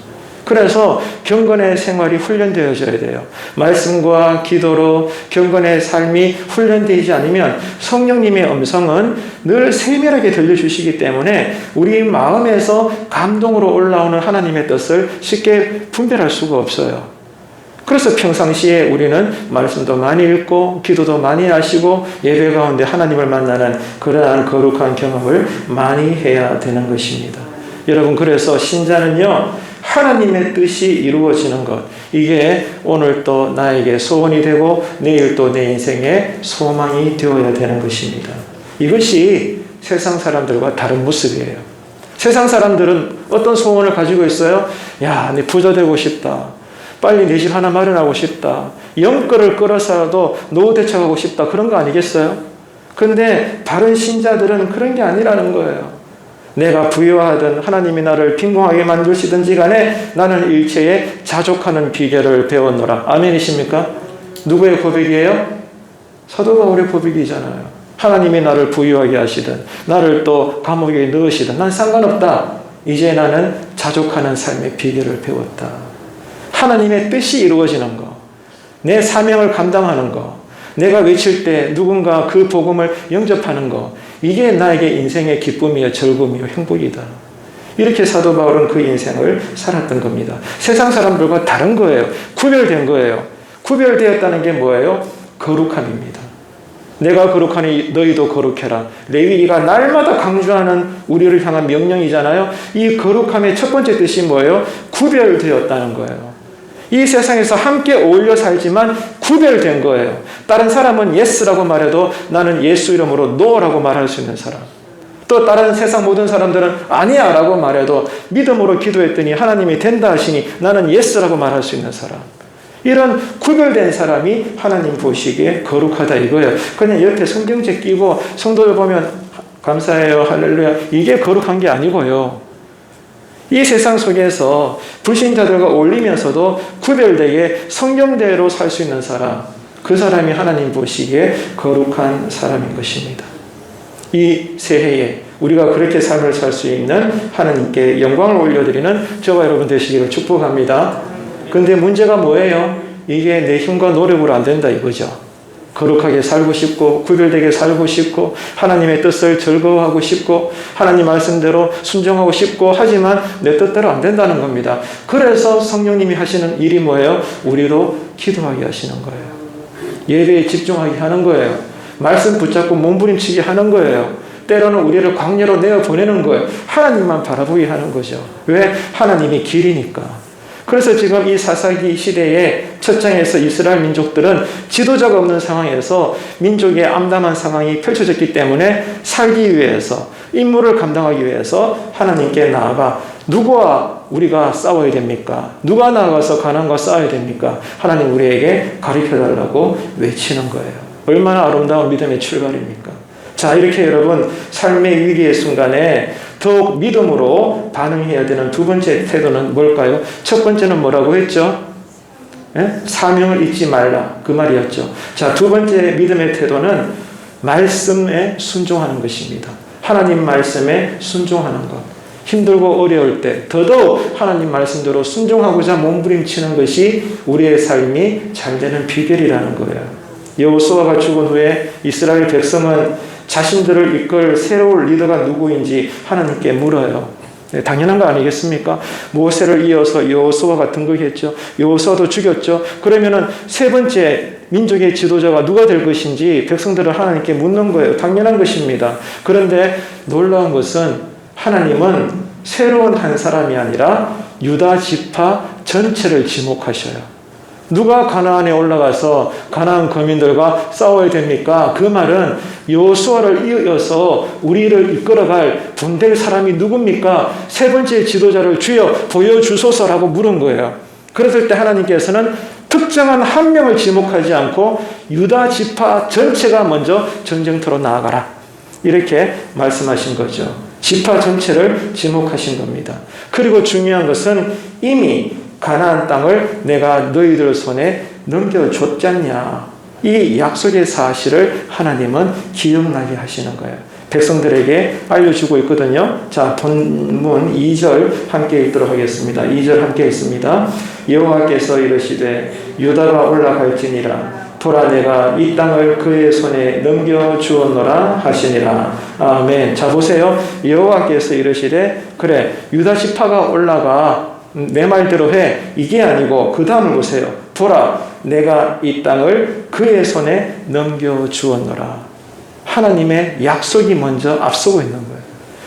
그래서 경건의 생활이 훈련되어져야 돼요. 말씀과 기도로 경건의 삶이 훈련되지 않으면 성령님의 음성은 늘 세밀하게 들려주시기 때문에 우리 마음에서 감동으로 올라오는 하나님의 뜻을 쉽게 분별할 수가 없어요. 그래서 평상시에 우리는 말씀도 많이 읽고 기도도 많이 하시고 예배 가운데 하나님을 만나는 그러한 거룩한 경험을 많이 해야 되는 것입니다. 여러분, 그래서 신자는요, 하나님의 뜻이 이루어지는 것, 이게 오늘 또 나에게 소원이 되고 내일 또 내 인생의 소망이 되어야 되는 것입니다. 이것이 세상 사람들과 다른 모습이에요. 세상 사람들은 어떤 소원을 가지고 있어요? 야, 내 부자 되고 싶다. 빨리 내 집 하나 마련하고 싶다. 영끌을 끌어서라도 노후 대처하고 싶다. 그런 거 아니겠어요? 근데 바른 신자들은 그런 게 아니라는 거예요. 내가 부유하든 하나님이 나를 빈곤하게 만드시든지 간에 나는 일체에 자족하는 비결을 배웠노라. 아멘이십니까? 누구의 고백이에요? 사도 바울의 고백이잖아요. 하나님이 나를 부유하게 하시든 나를 또 감옥에 넣으시든 난 상관없다. 이제 나는 자족하는 삶의 비결을 배웠다. 하나님의 뜻이 이루어지는 거, 내 사명을 감당하는 거, 내가 외칠 때 누군가 그 복음을 영접하는 거, 이게 나에게 인생의 기쁨이요 즐거움이요 행복이다. 이렇게 사도 바울은 그 인생을 살았던 겁니다. 세상 사람들과 다른 거예요. 구별된 거예요. 구별되었다는 게 뭐예요? 거룩함입니다. 내가 거룩하니 너희도 거룩해라. 레위기가 날마다 강조하는 우리를 향한 명령이잖아요. 이 거룩함의 첫 번째 뜻이 뭐예요? 구별되었다는 거예요. 이 세상에서 함께 어울려 살지만 구별된 거예요. 다른 사람은 예스라고 말해도 나는 예수 이름으로 노라고 말할 수 있는 사람. 또 다른 세상 모든 사람들은 아니야 라고 말해도 믿음으로 기도했더니 하나님이 된다 하시니 나는 예스라고 말할 수 있는 사람. 이런 구별된 사람이 하나님 보시기에 거룩하다 이거예요. 그냥 옆에 성경책 끼고 성도를 보면 감사해요 할렐루야 이게 거룩한 게 아니고요. 이 세상 속에서 불신자들과 어울리면서도 구별되게 성경대로 살 수 있는 사람, 그 사람이 하나님 보시기에 거룩한 사람인 것입니다. 이 새해에 우리가 그렇게 삶을 살 수 있는 하나님께 영광을 올려드리는 저와 여러분 되시기를 축복합니다. 근데 문제가 뭐예요? 이게 내 힘과 노력으로 안 된다 이거죠. 거룩하게 살고 싶고 구별되게 살고 싶고 하나님의 뜻을 즐거워하고 싶고 하나님 말씀대로 순종하고 싶고 하지만 내 뜻대로 안 된다는 겁니다. 그래서 성령님이 하시는 일이 뭐예요? 우리로 기도하게 하시는 거예요. 예배에 집중하게 하는 거예요. 말씀 붙잡고 몸부림치게 하는 거예요. 때로는 우리를 광야로 내어보내는 거예요. 하나님만 바라보게 하는 거죠. 왜? 하나님이 길이니까. 그래서 지금 이 사사기 시대의 첫 장에서 이스라엘 민족들은 지도자가 없는 상황에서 민족의 암담한 상황이 펼쳐졌기 때문에 살기 위해서 임무를 감당하기 위해서 하나님께 나아가 누구와 우리가 싸워야 됩니까? 누가 나아가서 가난과 싸워야 됩니까? 하나님 우리에게 가르쳐달라고 외치는 거예요. 얼마나 아름다운 믿음의 출발입니까? 자, 이렇게 여러분 삶의 위기의 순간에 더욱 믿음으로 반응해야 되는 두 번째 태도는 뭘까요? 첫 번째는 뭐라고 했죠? 사명을 잊지 말라, 그 말이었죠. 자, 두 번째 믿음의 태도는 말씀에 순종하는 것입니다. 하나님 말씀에 순종하는 것. 힘들고 어려울 때 더더욱 하나님 말씀대로 순종하고자 몸부림치는 것이 우리의 삶이 잘 되는 비결이라는 거예요. 여호수아가 죽은 후에 이스라엘 백성은 자신들을 이끌 새로운 리더가 누구인지 하나님께 물어요. 네, 당연한 거 아니겠습니까? 모세를 이어서 여호수아가 등극했죠. 여호수아도 죽였죠. 그러면은 세 번째 민족의 지도자가 누가 될 것인지 백성들은 하나님께 묻는 거예요. 당연한 것입니다. 그런데 놀라운 것은 하나님은 새로운 한 사람이 아니라 유다 지파 전체를 지목하셔요. 누가 가나안에 올라가서 가나안 거민들과 싸워야 됩니까? 그 말은 여호수아를 이어서 우리를 이끌어갈 분될 사람이 누굽니까? 세 번째 지도자를 주여 보여주소서라고 물은 거예요. 그랬을 때 하나님께서는 특정한 한 명을 지목하지 않고 유다 지파 전체가 먼저 전쟁터로 나아가라, 이렇게 말씀하신 거죠. 지파 전체를 지목하신 겁니다. 그리고 중요한 것은 이미 가나안 땅을 내가 너희들 손에 넘겨줬지 않냐, 이 약속의 사실을 하나님은 기억나게 하시는 거예요. 백성들에게 알려주고 있거든요. 자, 본문 2절 함께 읽도록 하겠습니다. 2절 함께 읽습니다. 여호와께서 이르시되 유다가 올라갈지니라 보라 내가 이 땅을 그의 손에 넘겨주었노라 하시니라. 아멘. 자, 보세요. 여호와께서 이르시되 그래 유다 지파가 올라가, 내 말대로 해, 이게 아니고 그 다음을 보세요. 보라 내가 이 땅을 그의 손에 넘겨주었노라. 하나님의 약속이 먼저 앞서고 있는 거예요.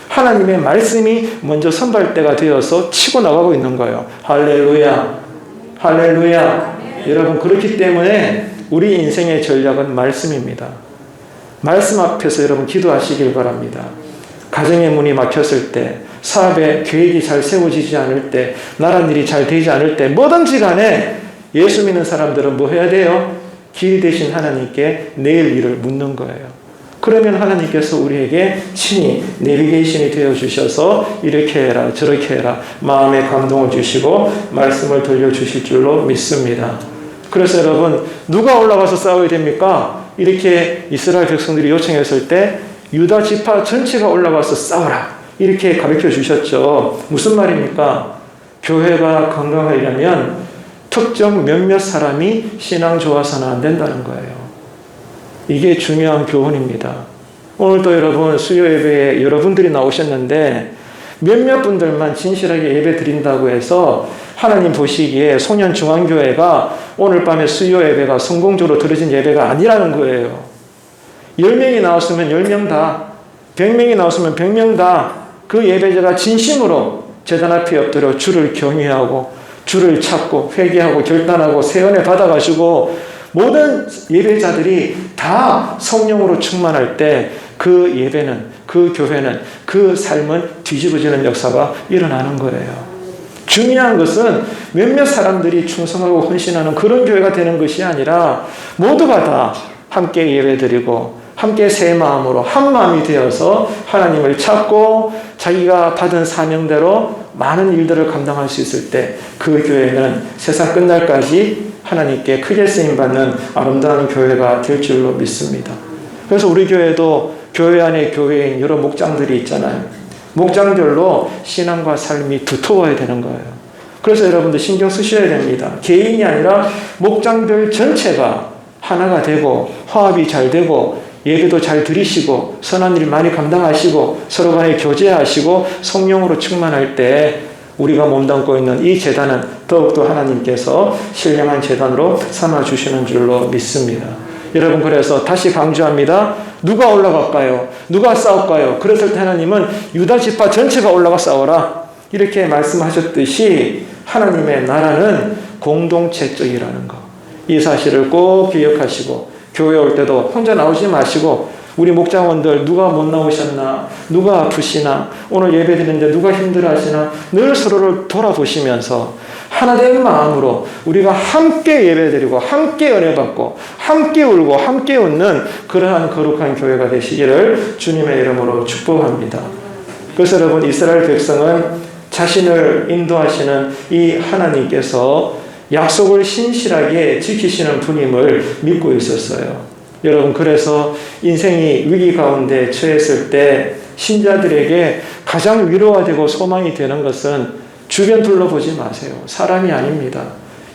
하나님의 말씀이 먼저 선발대가 되어서 치고 나가고 있는 거예요. 할렐루야, 할렐루야. 여러분, 그렇기 때문에 우리 인생의 전략은 말씀입니다. 말씀 앞에서 여러분 기도하시길 바랍니다. 가정의 문이 막혔을 때, 사업의 계획이 잘 세워지지 않을 때, 나란 일이 잘 되지 않을 때, 뭐든지 간에 예수 믿는 사람들은 뭐 해야 돼요? 길 대신 하나님께 내일 일을 묻는 거예요. 그러면 하나님께서 우리에게 친히 내비게이션이 되어주셔서 이렇게 해라 저렇게 해라 마음에 감동을 주시고 말씀을 돌려주실 줄로 믿습니다. 그래서 여러분, 누가 올라가서 싸워야 됩니까? 이렇게 이스라엘 백성들이 요청했을 때 유다 지파 전체가 올라가서 싸워라, 이렇게 가르쳐 주셨죠. 무슨 말입니까? 교회가 건강하려면 특정 몇몇 사람이 신앙 좋아서는 안 된다는 거예요. 이게 중요한 교훈입니다. 오늘도 여러분 수요 예배에 여러분들이 나오셨는데 몇몇 분들만 진실하게 예배 드린다고 해서 하나님 보시기에 소년중앙교회가 오늘 밤에 수요 예배가 성공적으로 드려진 예배가 아니라는 거예요. 10명이 나왔으면 10명 다, 100명이 나왔으면 100명 다 그 예배자가 진심으로 제단 앞에 엎드려 주를 경외하고 주를 찾고 회개하고 결단하고 세언을 받아가지고 모든 예배자들이 다 성령으로 충만할 때 그 예배는, 그 교회는, 그 삶은 뒤집어지는 역사가 일어나는 거예요. 중요한 것은 몇몇 사람들이 충성하고 헌신하는 그런 교회가 되는 것이 아니라 모두가 다 함께 예배드리고 함께 새 마음으로 한 마음이 되어서 하나님을 찾고 자기가 받은 사명대로 많은 일들을 감당할 수 있을 때 그 교회는 세상 끝날까지 하나님께 크게 쓰임받는 아름다운 교회가 될 줄로 믿습니다. 그래서 우리 교회도 교회 안에 교회인 여러 목장들이 있잖아요. 목장별로 신앙과 삶이 두터워야 되는 거예요. 그래서 여러분들 신경 쓰셔야 됩니다. 개인이 아니라 목장별 전체가 하나가 되고 화합이 잘 되고 예배도 잘 드리시고 선한 일 많이 감당하시고 서로 간에 교제하시고 성령으로 충만할 때 우리가 몸담고 있는 이 제단은 더욱더 하나님께서 신령한 제단으로 삼아주시는 줄로 믿습니다. 여러분, 그래서 다시 강조합니다. 누가 올라갈까요? 누가 싸울까요? 그랬을 때 하나님은 유다 지파 전체가 올라가 싸워라, 이렇게 말씀하셨듯이 하나님의 나라는 공동체적이라는 거, 이 사실을 꼭 기억하시고 교회 올 때도 혼자 나오지 마시고 우리 목장원들 누가 못 나오셨나? 누가 아프시나? 오늘 예배 드리는데 누가 힘들어 하시나? 늘 서로를 돌아보시면서 하나된 마음으로 우리가 함께 예배 드리고 함께 은혜 받고 함께 울고 함께 웃는 그러한 거룩한 교회가 되시기를 주님의 이름으로 축복합니다. 그래서 여러분, 이스라엘 백성은 자신을 인도하시는 이 하나님께서 약속을 신실하게 지키시는 분임을 믿고 있었어요. 여러분, 그래서 인생이 위기 가운데 처했을 때 신자들에게 가장 위로가 되고 소망이 되는 것은 주변 둘러보지 마세요. 사람이 아닙니다.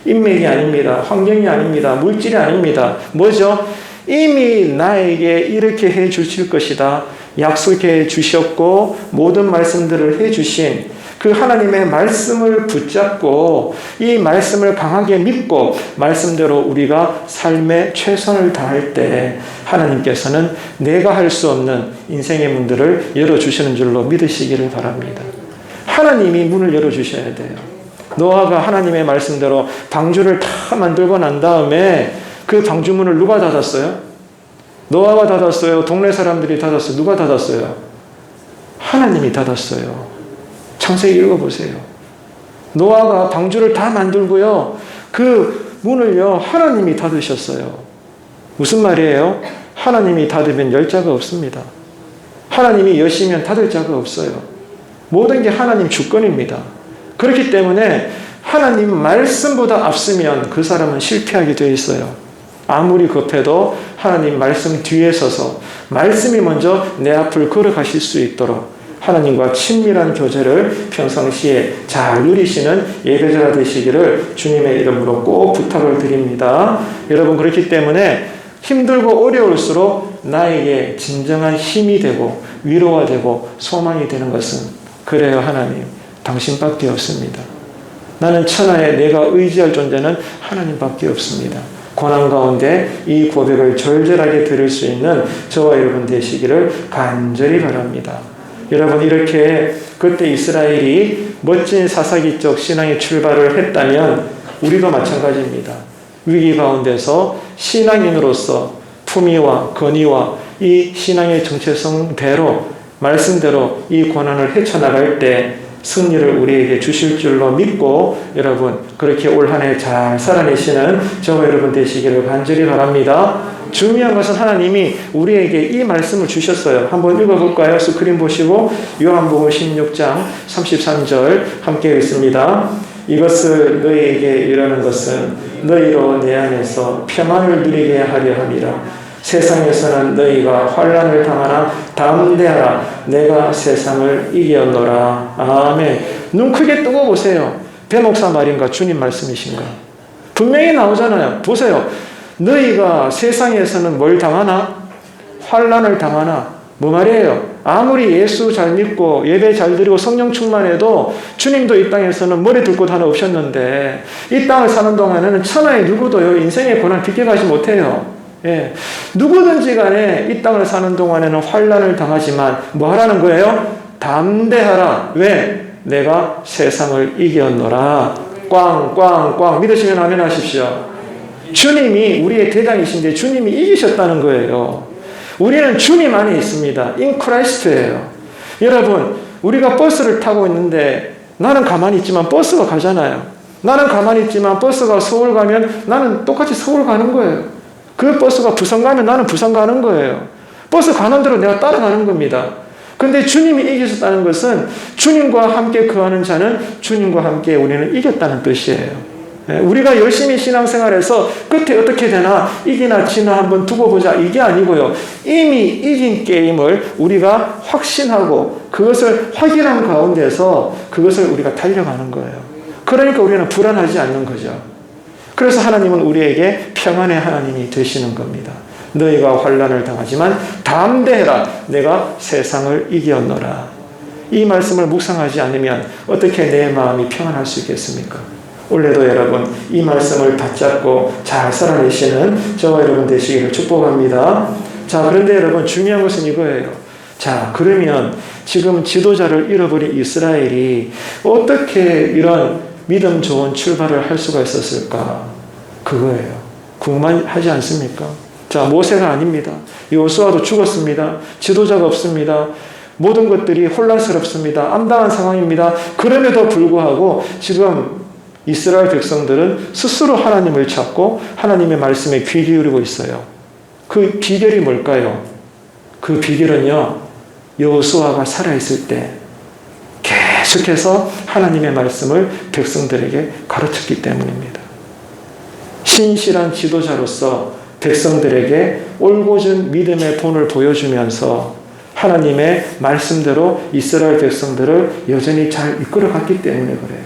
인맥이 아닙니다. 환경이 아닙니다. 물질이 아닙니다. 뭐죠? 이미 나에게 이렇게 해 주실 것이다 약속해 주셨고 모든 말씀들을 해 주신 그 하나님의 말씀을 붙잡고 이 말씀을 강하게 믿고 말씀대로 우리가 삶에 최선을 다할 때 하나님께서는 내가 할 수 없는 인생의 문들을 열어주시는 줄로 믿으시기를 바랍니다. 하나님이 문을 열어주셔야 돼요. 노아가 하나님의 말씀대로 방주를 다 만들고 난 다음에 그 방주문을 누가 닫았어요? 노아가 닫았어요? 동네 사람들이 닫았어요? 누가 닫았어요? 하나님이 닫았어요. 창세기 읽어보세요. 노아가 방주를 다 만들고요. 그 문을요, 하나님이 닫으셨어요. 무슨 말이에요? 하나님이 닫으면 열 자가 없습니다. 하나님이 여시면 닫을 자가 없어요. 모든 게 하나님 주권입니다. 그렇기 때문에 하나님 말씀보다 앞서면 그 사람은 실패하게 되어 있어요. 아무리 급해도 하나님 말씀 뒤에 서서 말씀이 먼저 내 앞을 걸어가실 수 있도록 하나님과 친밀한 교제를 평상시에 잘 누리시는 예배자가 되시기를 주님의 이름으로 꼭 부탁을 드립니다. 여러분, 그렇기 때문에 힘들고 어려울수록 나에게 진정한 힘이 되고 위로가 되고 소망이 되는 것은 그래요. 하나님, 당신밖에 없습니다. 나는 천하에 내가 의지할 존재는 하나님밖에 없습니다. 고난 가운데 이 고백을 절절하게 들을 수 있는 저와 여러분 되시기를 간절히 바랍니다. 여러분, 이렇게 그때 이스라엘이 멋진 사사기적 신앙의 출발을 했다면 우리도 마찬가지입니다. 위기 가운데서 신앙인으로서 품위와 건의와 이 신앙의 정체성대로 말씀대로 이 고난을 헤쳐나갈 때 승리를 우리에게 주실 줄로 믿고 여러분, 그렇게 올 한 해 잘 살아내시는 저와 여러분 되시기를 간절히 바랍니다. 중요한 것은 하나님이 우리에게 이 말씀을 주셨어요. 한번 읽어볼까요? 스크린 보시고 요한복음 16장 33절 함께 읽습니다. 이것을 너희에게 이르는 것은 너희로 내 안에서 평안을 누리게 하려 함이라. 세상에서는 너희가 환난을 당하나 담대하라. 내가 세상을 이겼노라. 아멘. 눈 크게 뜨고 보세요. 배목사 말인가 주님 말씀이신가? 분명히 나오잖아요. 보세요. 너희가 세상에서는 뭘 당하나? 환난을 당하나? 뭐 말이에요? 아무리 예수 잘 믿고 예배 잘 드리고 성령 충만해도 주님도 이 땅에서는 머리 둘 곳 하나 없었는데 이 땅을 사는 동안에는 천하의 누구도요 인생의 고난 비껴가지 못해요. 예. 누구든지 간에 이 땅을 사는 동안에는 환난을 당하지만 뭐 하라는 거예요? 담대하라. 왜? 내가 세상을 이겼노라. 꽝꽝꽝 믿으시면 아멘 하십시오. 주님이 우리의 대장이신데 주님이 이기셨다는 거예요. 우리는 주님 안에 있습니다. In Christ예요. 여러분, 우리가 버스를 타고 있는데 나는 가만히 있지만 버스가 가잖아요. 나는 가만히 있지만 버스가 서울 가면 나는 똑같이 서울 가는 거예요. 그 버스가 부산 가면 나는 부산 가는 거예요. 버스 가는 대로 내가 따라가는 겁니다. 근데 주님이 이기셨다는 것은 주님과 함께 거하는 자는 주님과 함께 우리는 이겼다는 뜻이에요. 우리가 열심히 신앙생활해서 끝에 어떻게 되나 이기나 지나 한번 두고 보자 이게 아니고요. 이미 이긴 게임을 우리가 확신하고 그것을 확인한 가운데서 그것을 우리가 달려가는 거예요. 그러니까 우리는 불안하지 않는 거죠. 그래서 하나님은 우리에게 평안의 하나님이 되시는 겁니다. 너희가 환난을 당하지만 담대해라. 내가 세상을 이겼노라. 이 말씀을 묵상하지 않으면 어떻게 내 마음이 평안할 수 있겠습니까? 올해도 여러분 이 말씀을 받잡고 잘 살아내시는 저와 여러분 되시기를 축복합니다. 자, 그런데 여러분 중요한 것은 이거예요. 자, 그러면 지금 지도자를 잃어버린 이스라엘이 어떻게 이런 믿음 좋은 출발을 할 수가 있었을까? 그거예요. 궁금하지 않습니까? 자, 모세가 아닙니다. 여호수아도 죽었습니다. 지도자가 없습니다. 모든 것들이 혼란스럽습니다. 암담한 상황입니다. 그럼에도 불구하고 지금 이스라엘 백성들은 스스로 하나님을 찾고 하나님의 말씀에 귀 기울이고 있어요. 그 비결이 뭘까요? 그 비결은요, 여호수아가 살아있을 때 계속해서 하나님의 말씀을 백성들에게 가르쳤기 때문입니다. 신실한 지도자로서 백성들에게 올곧은 믿음의 본을 보여주면서 하나님의 말씀대로 이스라엘 백성들을 여전히 잘 이끌어갔기 때문에 그래요.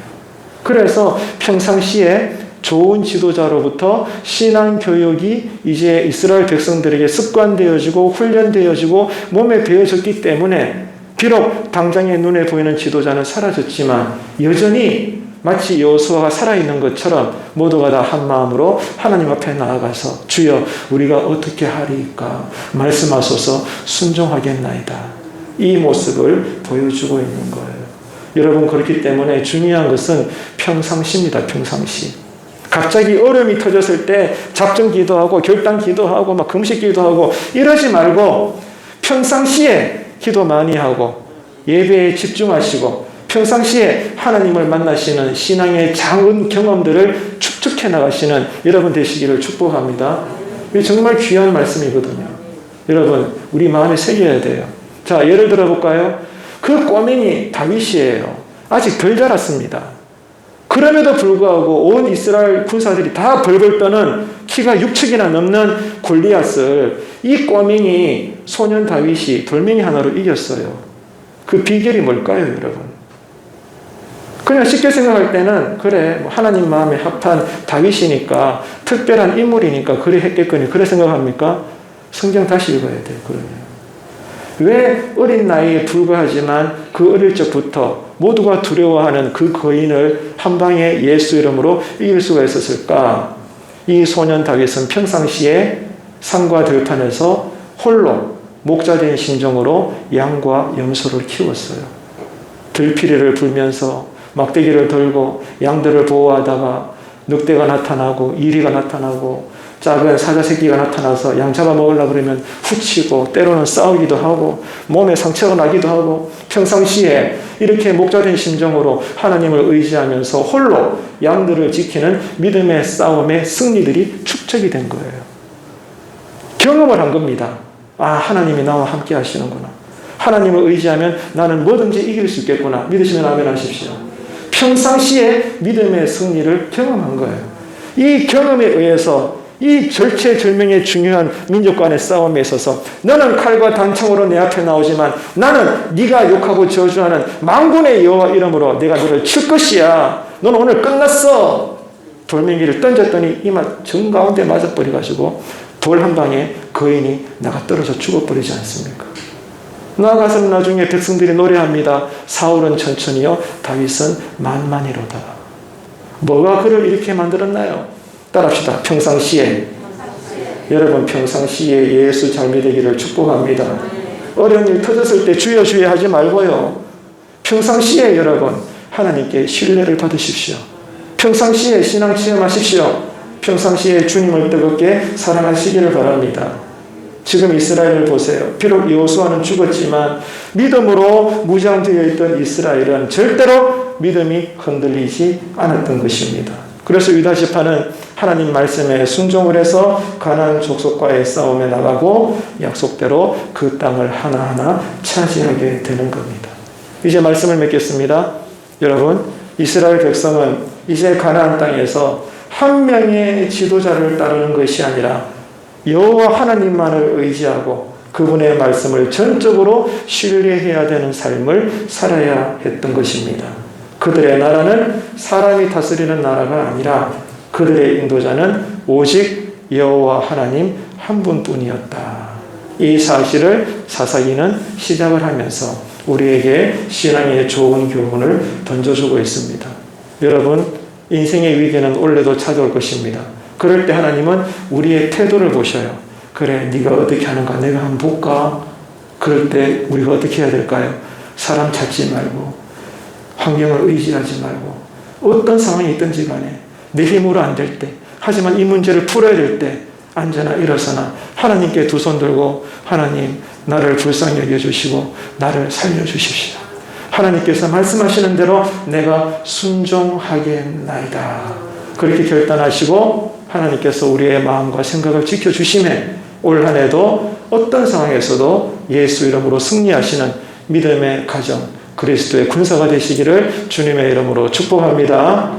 그래서 평상시에 좋은 지도자로부터 신앙 교육이 이제 이스라엘 백성들에게 습관되어지고 훈련되어지고 몸에 배어졌기 때문에 비록 당장의 눈에 보이는 지도자는 사라졌지만 여전히 마치 여호수아가 살아있는 것처럼 모두가 다 한 마음으로 하나님 앞에 나아가서 주여 우리가 어떻게 하리까 말씀하소서 순종하겠나이다. 이 모습을 보여주고 있는 거예요. 여러분, 그렇기 때문에 중요한 것은 평상시입니다. 평상시. 갑자기 어려움이 터졌을 때 작정 기도하고 결단 기도하고 막 금식 기도하고 이러지 말고 평상시에 기도 많이 하고 예배에 집중하시고 평상시에 하나님을 만나시는 신앙의 작은 경험들을 축적해 나가시는 여러분 되시기를 축복합니다. 이게 정말 귀한 말씀이거든요. 여러분, 우리 마음에 새겨야 돼요. 자, 예를 들어 볼까요? 그 꼬맹이 다윗이에요. 아직 덜 자랐습니다. 그럼에도 불구하고 온 이스라엘 군사들이 다 벌벌 떠는 키가 6척이나 넘는 골리앗을 이 꼬맹이 소년 다윗이 돌멩이 하나로 이겼어요. 그 비결이 뭘까요, 여러분? 그냥 쉽게 생각할 때는 그래, 하나님 마음에 합한 다윗이니까 특별한 인물이니까 그래 했겠거니 그래 생각합니까? 성경 다시 읽어야 돼요. 그러면 왜 어린 나이에 불과하지만 그 어릴 적부터 모두가 두려워하는 그 거인을 한 방에 예수 이름으로 이길 수가 있었을까? 이 소년 다윗은 평상시에 산과 들판에서 홀로 목자된 심정으로 양과 염소를 키웠어요. 들피리를 불면서 막대기를 들고 양들을 보호하다가 늑대가 나타나고 이리가 나타나고 작은 사자 새끼가 나타나서 양 잡아먹으려고 그러면 후치고 때로는 싸우기도 하고 몸에 상처가 나기도 하고 평상시에 이렇게 목자된 심정으로 하나님을 의지하면서 홀로 양들을 지키는 믿음의 싸움의 승리들이 축적이 된 거예요. 경험을 한 겁니다. 아, 하나님이 나와 함께 하시는구나. 하나님을 의지하면 나는 뭐든지 이길 수 있겠구나. 믿으시면 아멘 하십시오. 평상시에 믿음의 승리를 경험한 거예요. 이 경험에 의해서 이 절체절명의 중요한 민족 간의 싸움에 있어서 너는 칼과 단창으로 내 앞에 나오지만 나는 네가 욕하고 저주하는 만군의 여호와 이름으로 내가 너를 칠 것이야. 너는 오늘 끝났어. 돌멩이를 던졌더니 이마 정가운데 맞아버려가지고 돌 한 방에 거인이 나가 떨어져 죽어버리지 않습니까? 나아가서는 나중에 백성들이 노래합니다. 사울은 천천히요, 다윗은 만만히로다. 뭐가 그를 이렇게 만들었나요? 따라합시다. 평상시에. 여러분, 평상시에 예수 잘 믿으기를 축복합니다. 어려운 일 터졌을 때 주여 주여 하지 말고요. 평상시에 여러분 하나님께 신뢰를 받으십시오. 평상시에 신앙 체험하십시오. 평상시에 주님을 뜨겁게 사랑하시기를 바랍니다. 지금 이스라엘을 보세요. 비록 여호수아는 죽었지만 믿음으로 무장되어 있던 이스라엘은 절대로 믿음이 흔들리지 않았던 것입니다. 그래서 유다 지파는 하나님 말씀에 순종을 해서 가나안 족속과의 싸움에 나가고 약속대로 그 땅을 하나하나 차지하게 되는 겁니다. 이제 말씀을 맺겠습니다. 여러분, 이스라엘 백성은 이제 가나안 땅에서 한 명의 지도자를 따르는 것이 아니라 여호와 하나님만을 의지하고 그분의 말씀을 전적으로 신뢰해야 되는 삶을 살아야 했던 것입니다. 그들의 나라는 사람이 다스리는 나라가 아니라 그들의 인도자는 오직 여호와 하나님 한 분뿐이었다. 이 사실을 사사기는 시작을 하면서 우리에게 신앙의 좋은 교훈을 던져주고 있습니다. 여러분, 인생의 위기는 원래도 찾아올 것입니다. 그럴 때 하나님은 우리의 태도를 보셔요. 그래, 네가 어떻게 하는가 내가 한번 볼까? 그럴 때 우리가 어떻게 해야 될까요? 사람 찾지 말고 환경을 의지하지 말고 어떤 상황이 있든지 간에 내 힘으로 안 될 때, 하지만 이 문제를 풀어야 될 때 앉으나 일어서나 하나님께 두 손 들고 하나님 나를 불쌍히 여겨주시고 나를 살려주십시오. 하나님께서 말씀하시는 대로 내가 순종하겠나이다. 그렇게 결단하시고 하나님께서 우리의 마음과 생각을 지켜주심에 올 한 해도 어떤 상황에서도 예수 이름으로 승리하시는 믿음의 가정 그리스도의 군사가 되시기를 주님의 이름으로 축복합니다.